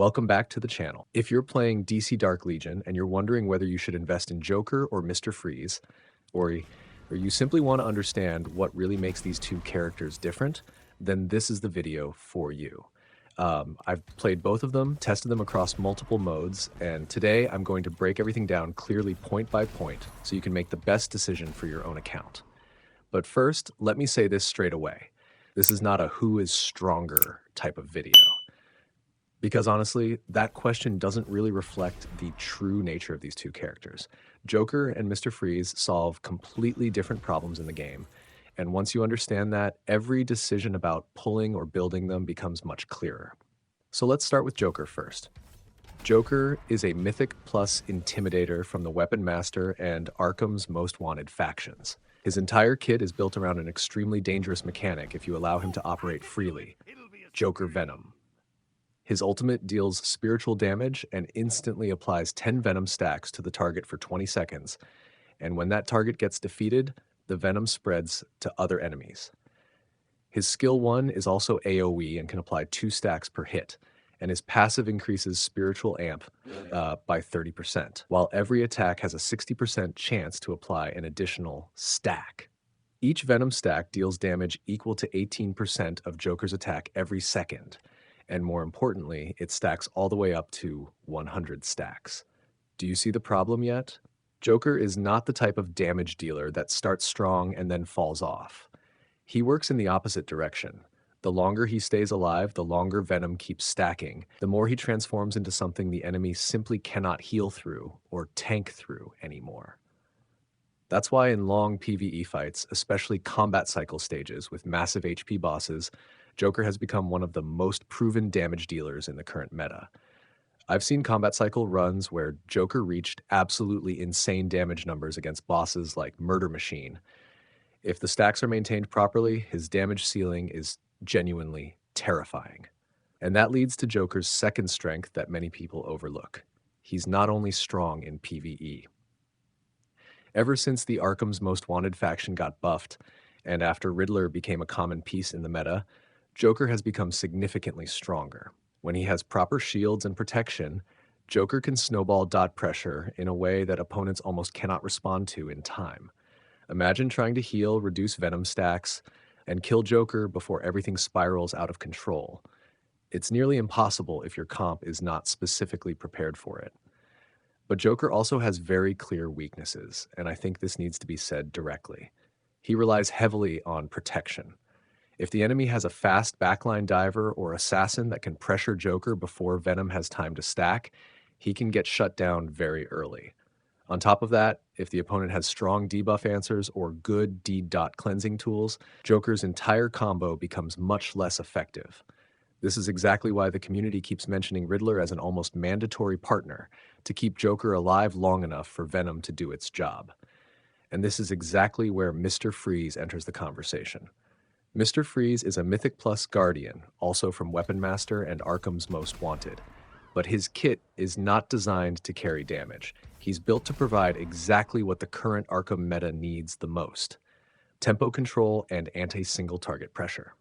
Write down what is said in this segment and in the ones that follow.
Welcome back to the channel. If you're playing DC Dark Legion and you're wondering whether you should invest in Joker or Mr. Freeze, or you simply want to understand what really makes these two characters different, then this is the video for you. I've played both of them, tested them across multiple modes, and today I'm going to break everything down clearly point by point so you can make the best decision for your own account. But first, let me say this straight away. This is not a who is stronger type of video. Because honestly, that question doesn't really reflect the true nature of these two characters. Joker and Mr. Freeze solve completely different problems in the game, and once you understand that, every decision about pulling or building them becomes much clearer. So let's start with Joker first. Joker is a Mythic plus Intimidator from the Weapon Master and Arkham's Most Wanted factions. His entire kit is built around an extremely dangerous mechanic if you allow him to operate freely, Joker Venom. His ultimate deals spiritual damage and instantly applies 10 Venom stacks to the target for 20 seconds, and when that target gets defeated, the Venom spreads to other enemies. His skill 1 is also AoE and can apply 2 stacks per hit, and his passive increases spiritual amp by 30%, while every attack has a 60% chance to apply an additional stack. Each Venom stack deals damage equal to 18% of Joker's attack every second, and more importantly, it stacks all the way up to 100 stacks. Do you see the problem yet? Joker is not the type of damage dealer that starts strong and then falls off. He works in the opposite direction. The longer he stays alive, the longer Venom keeps stacking, the more he transforms into something the enemy simply cannot heal through or tank through anymore. That's why in long PvE fights, especially combat cycle stages with massive HP bosses, Joker has become one of the most proven damage dealers in the current meta. I've seen combat cycle runs where Joker reached absolutely insane damage numbers against bosses like Murder Machine. If the stacks are maintained properly, his damage ceiling is genuinely terrifying. And that leads to Joker's second strength that many people overlook. He's not only strong in PvE. Ever since the Arkham's Most Wanted faction got buffed, and after Riddler became a common piece in the meta, Joker has become significantly stronger. When he has proper shields and protection, Joker can snowball dot pressure in a way that opponents almost cannot respond to in time. Imagine trying to heal, reduce Venom stacks, and kill Joker before everything spirals out of control. It's nearly impossible if your comp is not specifically prepared for it. But Joker also has very clear weaknesses, and I think this needs to be said directly. He relies heavily on protection. If the enemy has a fast backline diver or assassin that can pressure Joker before Venom has time to stack, he can get shut down very early. On top of that, if the opponent has strong debuff answers or good D-dot cleansing tools, Joker's entire combo becomes much less effective. This is exactly why the community keeps mentioning Riddler as an almost mandatory partner to keep Joker alive long enough for Venom to do its job. And this is exactly where Mr. Freeze enters the conversation. Mr. Freeze is a Mythic Plus Guardian, also from Weapon Master and Arkham's Most Wanted. But his kit is not designed to carry damage. He's built to provide exactly what the current Arkham meta needs the most: tempo control and anti-single target pressure.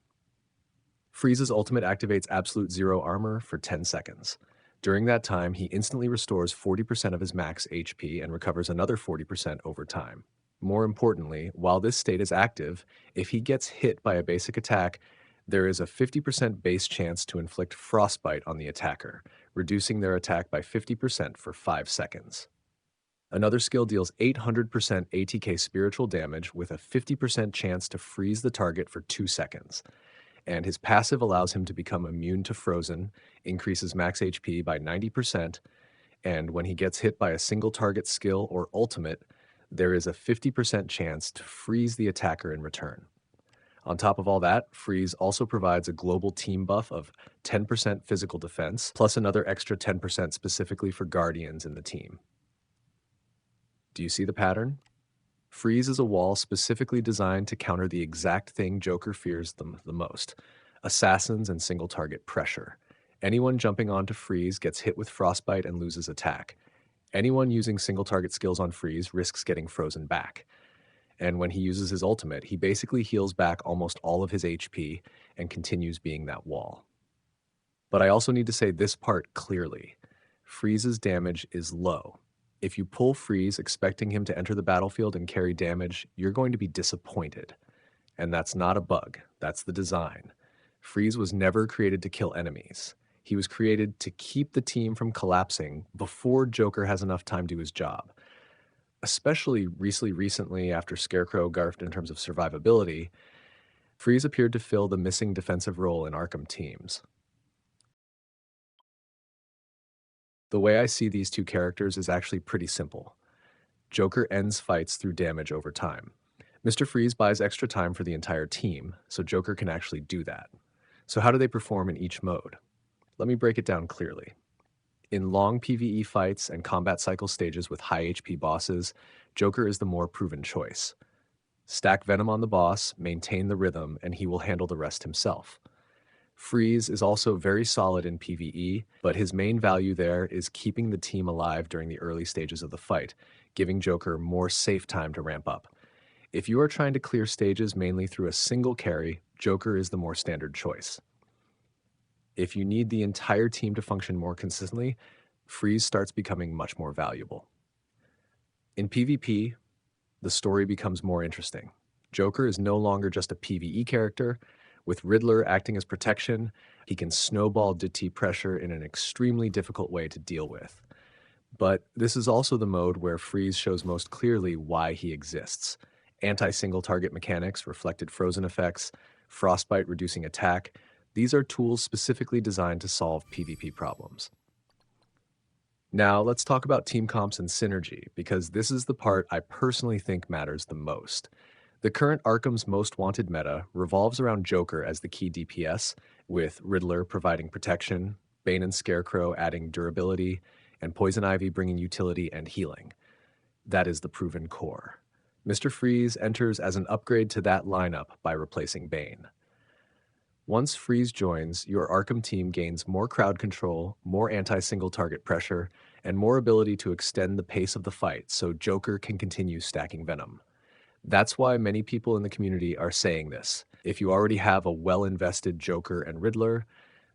Freeze's ultimate activates absolute zero armor for 10 seconds. During that time, he instantly restores 40% of his max HP and recovers another 40% over time. More importantly, while this state is active, if he gets hit by a basic attack, there is a 50% base chance to inflict Frostbite on the attacker, reducing their attack by 50% for 5 seconds. Another skill deals 800% ATK spiritual damage with a 50% chance to freeze the target for 2 seconds. And his passive allows him to become immune to frozen, increases max HP by 90%, and when he gets hit by a single target skill or ultimate, there is a 50% chance to freeze the attacker in return. On top of all that, Freeze also provides a global team buff of 10% physical defense, plus another extra 10% specifically for Guardians in the team. Do you see the pattern? Freeze is a wall specifically designed to counter the exact thing Joker fears the most: assassins and single target pressure. Anyone jumping onto Freeze gets hit with Frostbite and loses attack. Anyone using single target skills on Freeze risks getting frozen back. And when he uses his ultimate, he basically heals back almost all of his HP and continues being that wall. But I also need to say this part clearly. Freeze's damage is low. If you pull Freeze expecting him to enter the battlefield and carry damage, you're going to be disappointed. And that's not a bug, that's the design. Freeze was never created to kill enemies. He was created to keep the team from collapsing before Joker has enough time to do his job. Especially recently after Scarecrow garfed in terms of survivability, Freeze appeared to fill the missing defensive role in Arkham teams. The way I see these two characters is actually pretty simple. Joker ends fights through damage over time. Mr. Freeze buys extra time for the entire team, so Joker can actually do that. So how do they perform in each mode? Let me break it down clearly. In long PvE fights and combat cycle stages with high HP bosses, Joker is the more proven choice. Stack Venom on the boss, maintain the rhythm, and he will handle the rest himself. Freeze is also very solid in PvE, but his main value there is keeping the team alive during the early stages of the fight, giving Joker more safe time to ramp up. If you are trying to clear stages mainly through a single carry, Joker is the more standard choice. If you need the entire team to function more consistently, Freeze starts becoming much more valuable. In PvP, the story becomes more interesting. Joker is no longer just a PvE character. With Riddler acting as protection, he can snowball DT pressure in an extremely difficult way to deal with. But this is also the mode where Freeze shows most clearly why he exists. Anti-single target mechanics, reflected frozen effects, Frostbite reducing attack. These are tools specifically designed to solve PvP problems. Now, let's talk about team comps and synergy, because this is the part I personally think matters the most. The current Arkham's Most Wanted meta revolves around Joker as the key DPS, with Riddler providing protection, Bane and Scarecrow adding durability, and Poison Ivy bringing utility and healing. That is the proven core. Mr. Freeze enters as an upgrade to that lineup by replacing Bane. Once Freeze joins, your Arkham team gains more crowd control, more anti-single target pressure, and more ability to extend the pace of the fight so Joker can continue stacking Venom. That's why many people in the community are saying this. If you already have a well-invested Joker and Riddler,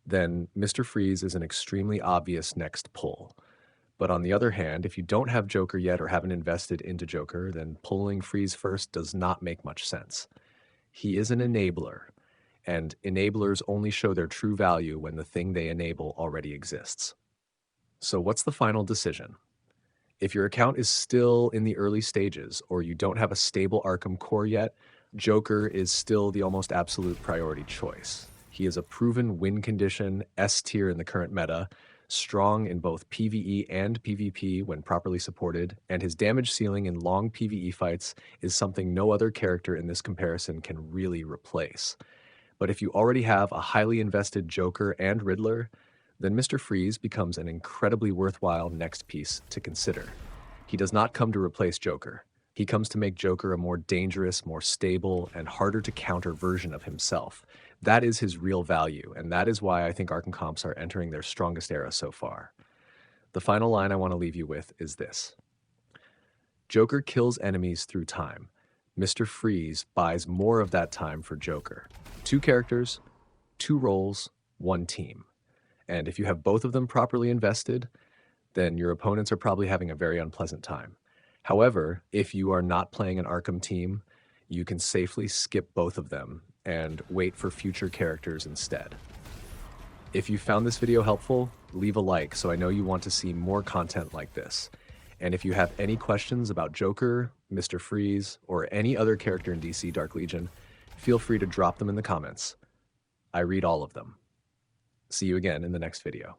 then Mr. Freeze is an extremely obvious next pull. But on the other hand, if you don't have Joker yet or haven't invested into Joker, then pulling Freeze first does not make much sense. He is an enabler, and enablers only show their true value when the thing they enable already exists. So what's the final decision? If your account is still in the early stages or you don't have a stable Arkham core yet, Joker is still the almost absolute priority choice. He is a proven win condition, S tier in the current meta, strong in both PvE and PvP when properly supported, and his damage ceiling in long PvE fights is something no other character in this comparison can really replace. But if you already have a highly invested Joker and Riddler, then Mr. Freeze becomes an incredibly worthwhile next piece to consider. He does not come to replace Joker. He comes to make Joker a more dangerous, more stable, and harder to counter version of himself. That is his real value, and that is why I think Arkham comps are entering their strongest era so far. The final line I want to leave you with is this. Joker kills enemies through time. Mr. Freeze buys more of that time for Joker. 2 characters, 2 roles, 1 team. And if you have both of them properly invested, then your opponents are probably having a very unpleasant time. However, if you are not playing an Arkham team, you can safely skip both of them and wait for future characters instead. If you found this video helpful, leave a like so I know you want to see more content like this. And if you have any questions about Joker, Mr. Freeze, or any other character in DC Dark Legion, feel free to drop them in the comments. I read all of them. See you again in the next video.